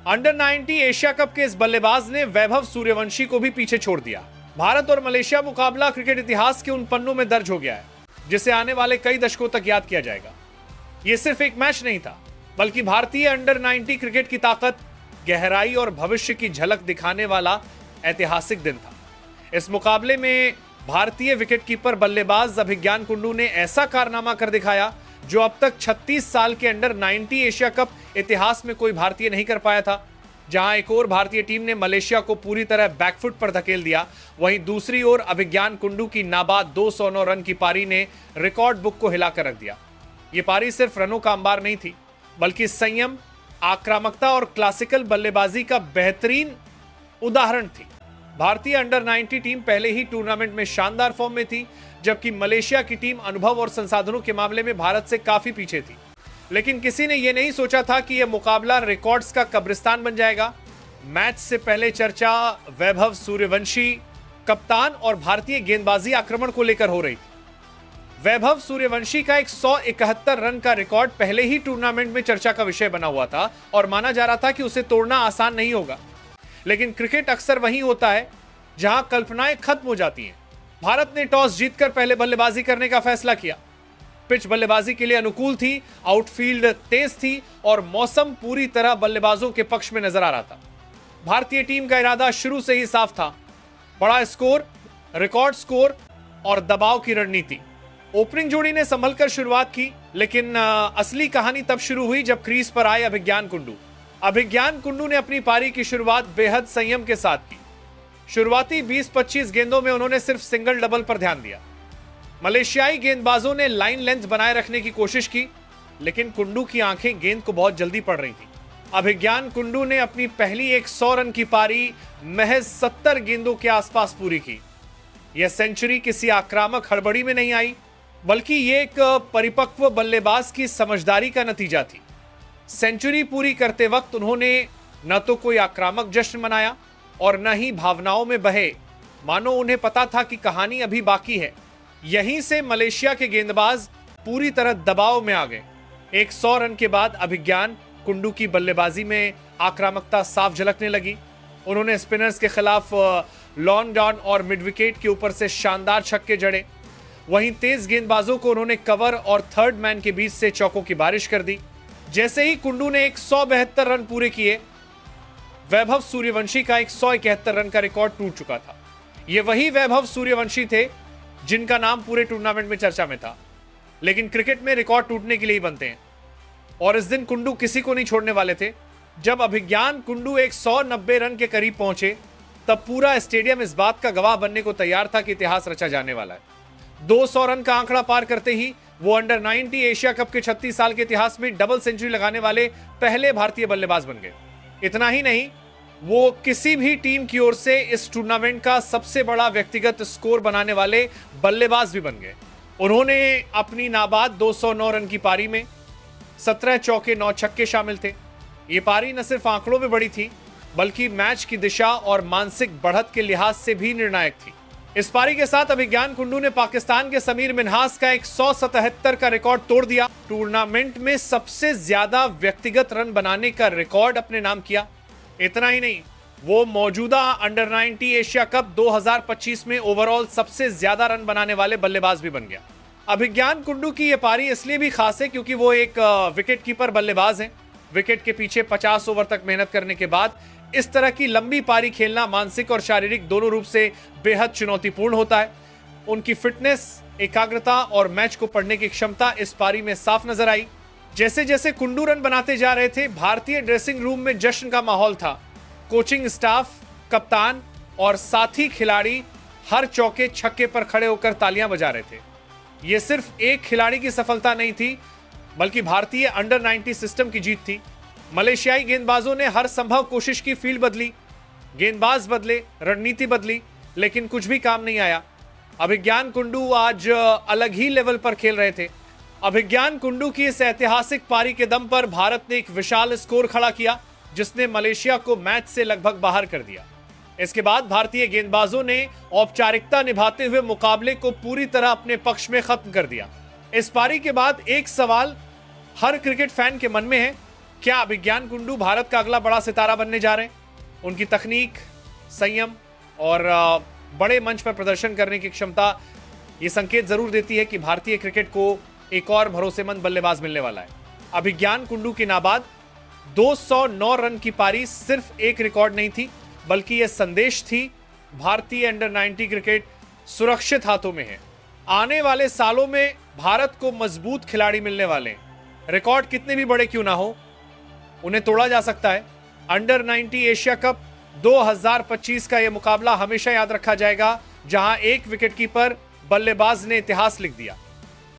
Under 90 Asia cup के इस बल्लेबाज ने वैभव सूर्यवंशी को भी पीछे छोड़ दिया। भारत और मलेशिया मुकाबला क्रिकेट इतिहास के उन पन्नों में दर्ज हो गया है जिसे आने वाले कई दशकों तक याद किया जाएगा। यह सिर्फ एक मैच नहीं था, बल्कि भारतीय अंडर 90 क्रिकेट की ताकत, गहराई और भविष्य की झलक दिखाने वाला ऐतिहासिक दिन था। इस मुकाबले में भारतीय विकेटकीपर बल्लेबाज अभिज्ञान कुंडू ने ऐसा कारनामा कर दिखाया जो अब तक 36 साल के अंडर 90 एशिया कप इतिहास में कोई भारतीय नहीं कर पाया था। जहां एक और भारतीय टीम ने मलेशिया को पूरी तरह बैकफुट पर धकेल दिया, वहीं दूसरी ओर अभिज्ञान कुंडू की नाबाद 209 रन की पारी ने रिकॉर्ड बुक को हिलाकर रख दिया। ये पारी सिर्फ रनों का अंबार नहीं थी, बल्कि संयम, आक्रामकता और क्लासिकल बल्लेबाजी का बेहतरीन उदाहरण थी। भारतीय अंडर 90 टीम पहले ही टूर्नामेंट में शानदार फॉर्म में थी, जबकि मलेशिया की टीम अनुभव और संसाधनों के मामले में भारत से काफी पीछे थी। लेकिन किसी ने यह नहीं सोचा था कि यह मुकाबला रिकॉर्ड्स का कब्रिस्तान बन जाएगा। मैच से पहले चर्चा वैभव सूर्यवंशी, कप्तान और भारतीय गेंदबाजी आक्रमण को लेकर हो रही थी। वैभव सूर्यवंशी का 171 रन का रिकॉर्ड पहले ही टूर्नामेंट में चर्चा का विषय बना हुआ था और माना जा रहा था कि उसे तोड़ना आसान नहीं होगा। लेकिन क्रिकेट अक्सर वहीं होता है जहां कल्पनाएं खत्म हो जाती हैं। भारत ने टॉस जीतकर पहले बल्लेबाजी करने का फैसला किया। पिच बल्लेबाजी के लिए अनुकूल थी, आउटफील्ड तेज थी और मौसम पूरी तरह बल्लेबाजों के पक्ष में नजर आ रहा था। भारतीय टीम का इरादा शुरू से ही साफ था, बड़ा स्कोर, रिकॉर्ड स्कोर और दबाव की रणनीति। ओपनिंग जोड़ी ने संभलकर शुरुआत की, लेकिन असली कहानी तब शुरू हुई जब क्रीज पर आए अभिज्ञान कुंडू। अभिज्ञान कुंडू ने अपनी पारी की शुरुआत बेहद संयम के साथ की। शुरुआती 20-25 गेंदों में उन्होंने सिर्फ सिंगल डबल पर ध्यान दिया। मलेशियाई गेंदबाजों ने लाइन लेंथ बनाए रखने की कोशिश की, लेकिन कुंडू की आंखें गेंद को बहुत जल्दी पड़ रही थी। अभिज्ञान कुंडू ने अपनी पहली 100 रन की पारी महज 70 गेंदों के आसपास पूरी की। यह सेंचुरी किसी आक्रामक हड़बड़ी में नहीं आई, बल्कि यह एक परिपक्व बल्लेबाज की समझदारी का नतीजा थी। सेंचुरी पूरी करते वक्त उन्होंने न तो कोई आक्रामक जश्न मनाया और न ही भावनाओं में बहे, मानो उन्हें पता था कि कहानी अभी बाकी है। यहीं से मलेशिया के गेंदबाज पूरी तरह दबाव में आ गए। 100 रन के बाद अभिज्ञान कुंडू की बल्लेबाजी में आक्रामकता साफ झलकने लगी। उन्होंने स्पिनर्स के खिलाफ लॉन्ग ऑन और मिड विकेट के ऊपर से शानदार छक्के जड़े। वहीं तेज गेंदबाजों को उन्होंने कवर और थर्ड मैन के बीच से चौकों की बारिश कर दी। जैसे ही कुंडू ने 172 रन पूरे किए, वैभव सूर्यवंशी का 171 रन का रिकॉर्ड टूट चुका था। ये वही वैभव सूर्यवंशी थे जिनका नाम पूरे टूर्नामेंट में चर्चा में था। लेकिन क्रिकेट में रिकॉर्ड टूटने के लिए ही बनते हैं, और इस दिन कुंडू किसी को नहीं छोड़ने वाले थे। जब अभिज्ञान कुंडू 190 रन के करीब पहुंचे, तब पूरा स्टेडियम इस बात का गवाह बनने को तैयार था कि इतिहास रचा जाने वाला है। 200 रन का आंकड़ा पार करते ही वो अंडर 90 एशिया कप के 36 साल के इतिहास में डबल सेंचुरी लगाने वाले पहले भारतीय बल्लेबाज बन गए। इतना ही नहीं, वो किसी भी टीम की ओर से इस टूर्नामेंट का सबसे बड़ा व्यक्तिगत स्कोर बनाने वाले बल्लेबाज भी बन गए। उन्होंने अपनी नाबाद 209 रन की पारी में 17 चौके 9 छक्के शामिल थे। ये पारी न सिर्फ आंकड़ों में बड़ी थी, बल्कि मैच की दिशा और मानसिक बढ़त के लिहाज से भी निर्णायक थी। इस पारी के साथ अभिज्ञान कुंडू ने पाकिस्तान के समीर मिन्हास का 177 का रिकॉर्ड तोड़ दिया। टूर्नामेंट में सबसे ज्यादा व्यक्तिगत रन बनाने का रिकॉर्ड अपने नाम किया। इतना ही नहीं, वो मौजूदा अंडर 90 एशिया कप 2025 में ओवरऑल सबसे ज्यादा रन बनाने वाले बल्लेबाज भी बन गया। अभिज्ञान कुंडू की यह पारी इसलिए भी खास है क्योंकि वो एक विकेट कीपर बल्लेबाज हैं। विकेट के पीछे 50 ओवर तक मेहनत करने के बाद इस तरह की लंबी पारी खेलना मानसिक और शारीरिक दोनों रूप से बेहद चुनौतीपूर्ण होता है। उनकी फिटनेस, एकाग्रता और मैच को पढ़ने की क्षमता इस पारी में साफ नजर आई। जैसे जैसे कुंडू रन बनाते जा रहे थे, भारतीय ड्रेसिंग रूम में जश्न का माहौल था। कोचिंग स्टाफ, कप्तान और साथी खिलाड़ी हर चौके छक्के पर खड़े होकर तालियां बजा रहे थे। यह सिर्फ एक खिलाड़ी की सफलता नहीं थी, बल्कि भारतीय अंडर 90 सिस्टम की जीत थी। मलेशियाई गेंदबाजों ने हर संभव कोशिश की, फील्ड बदली, गेंदबाज बदले, रणनीति बदली, लेकिन कुछ भी काम नहीं आया। अभिज्ञान कुंडू आज अलग ही लेवल पर खेल रहे थे। अभिज्ञान कुंडू की इस ऐतिहासिक पारी के दम पर भारत ने एक विशाल स्कोर खड़ा किया, जिसने मलेशिया को मैच से लगभग बाहर कर दिया। इसके बाद भारतीय गेंदबाजों ने औपचारिकता निभाते हुए मुकाबले को पूरी तरह अपने पक्ष में खत्म कर दिया। इस पारी के बाद एक सवाल हर क्रिकेट फैन के मन में है, क्या अभिज्ञान कुंडू भारत का अगला बड़ा सितारा बनने जा रहे हैं? उनकी तकनीक, संयम और बड़े मंच पर प्रदर्शन करने की क्षमता ये संकेत जरूर देती है कि भारतीय क्रिकेट को एक और भरोसेमंद बल्लेबाज मिलने वाला है। अभिज्ञान कुंडू की नाबाद 209 रन की पारी सिर्फ एक रिकॉर्ड नहीं थी, बल्कि यह संदेश थी भारतीय अंडर 90 क्रिकेट सुरक्षित हाथों में है। आने वाले सालों में भारत को मजबूत खिलाड़ी मिलने वाले हैं। रिकॉर्ड कितने भी बड़े क्यों ना हो, उन्हें तोड़ा जा सकता है। अंडर 90 एशिया कप 2025 का यह मुकाबला हमेशा याद रखा जाएगा, जहां एक विकेटकीपर बल्लेबाज ने इतिहास लिख दिया।